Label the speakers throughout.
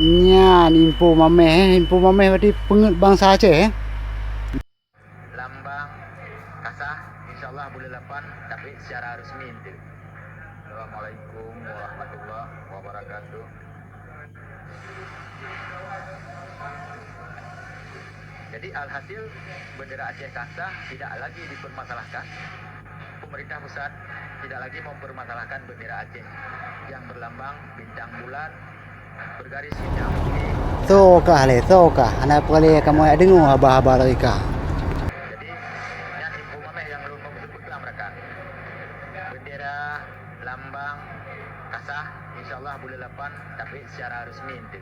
Speaker 1: Nyan info mameh berarti pengut bangsa Aceh
Speaker 2: Lambang kasah insyaallah bulan 8 tapi secara resmi itu. Assalamualaikum warahmatullahi wabarakatuh. Jadi alhasil bendera Aceh kasah tidak lagi dipermasalahkan. Pemerintah pusat tidak lagi mempermasalahkan bendera Aceh yang berlambang bintang bulan bergaris hitam putih.
Speaker 1: Sokah anak pekali kamu ada dengar abah-abah mereka.
Speaker 2: Jadi yang info mameh yang belum betul-betul mereka. Bendera lambang kasah insyaallah bulan 8 tapi secara resmi itu.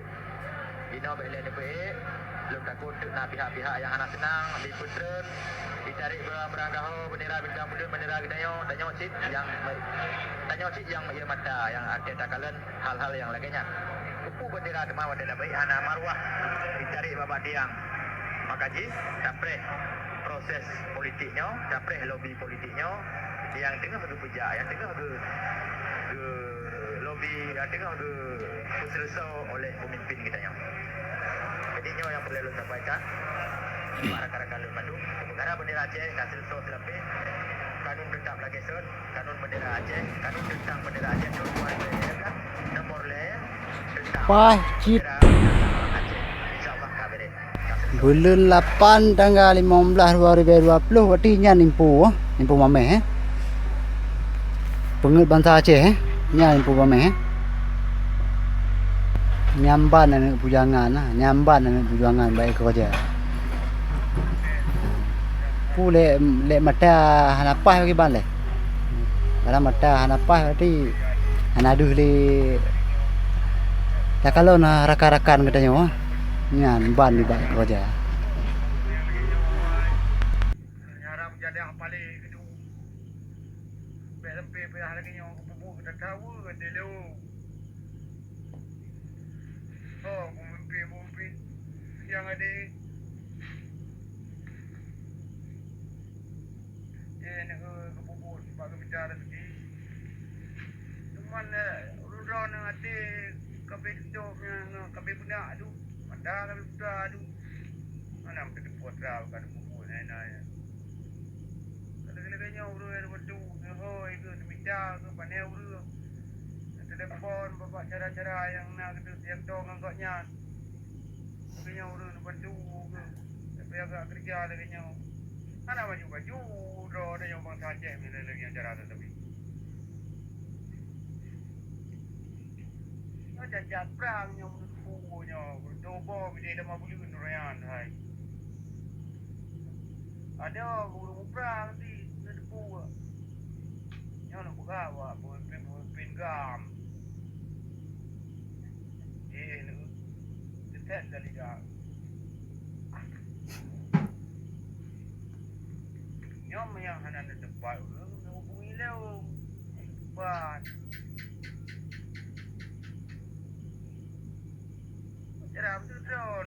Speaker 2: Dino bele DPE belum takut nak pihak-pihak yang anak senang diputren ditarik beranggaho bendera bintang bulan bendera gedayo tanyo cit yang ia mata yang arti takalan hal-hal yang lainnya. Kupu bendera kemau ada baik anak marwah ditarik babak tiang. Makaji dapre proses politiknya, dapre lobby politiknya yang tengah berpijak, yang tengah lobby, yang tengah berselesau oleh pemimpin kita yang. Jadi ini yang perlu sampaikan para rakan-rakan Madu, negara bendera Aceh kasih so lebih kanun tentang Lageson, kanun bendera Aceh, kanun tentang bendera Aceh tu nomor le tentang
Speaker 1: Pahit
Speaker 2: Aceh. Insyaallah kabere.
Speaker 1: bulan 8 tanggal 15 2020 berarti nyan info mameh pengut bangsa Aceh nyan info mameh nyamban anak pujangan nyamban anak pujangan baik kerja pule le mata hanapah bagi ban le kalau mata hanapah berarti anaduh le tak kalau na rakan-rakan katanya nyan ban di baik kerja
Speaker 3: Harap jadi yang paling kedua. BMP pihak lagi yang bubuk kita tahu dia lu. Oh, pemimpin yang ada nak ke bubuk sebab bicara rezeki. Cuman udah nak hati kabeh hidupnya kabeh budak tu. Mata kabeh budak tu. Mana mesti dipotral kan bubuk naya. Kadang-kadang urus ada batu, hoi ke bincang ke pandai urus. Telefon bapak cara-cara yang nak yang tahu ngangkatnya. Kadang urus batu ke. Tapi agak kerja lagi mana baju-baju dah ada yang bangsa Aceh bila lagi yang cara tetapi. Jajak perang yang punya berdobo bila dah mau beli nurayan hai. Ada burung perang di debu. Yang nak buka awak pemimpin gam. Lu dekat dari dah. Nyom yang hana depan hubungi leu. Buat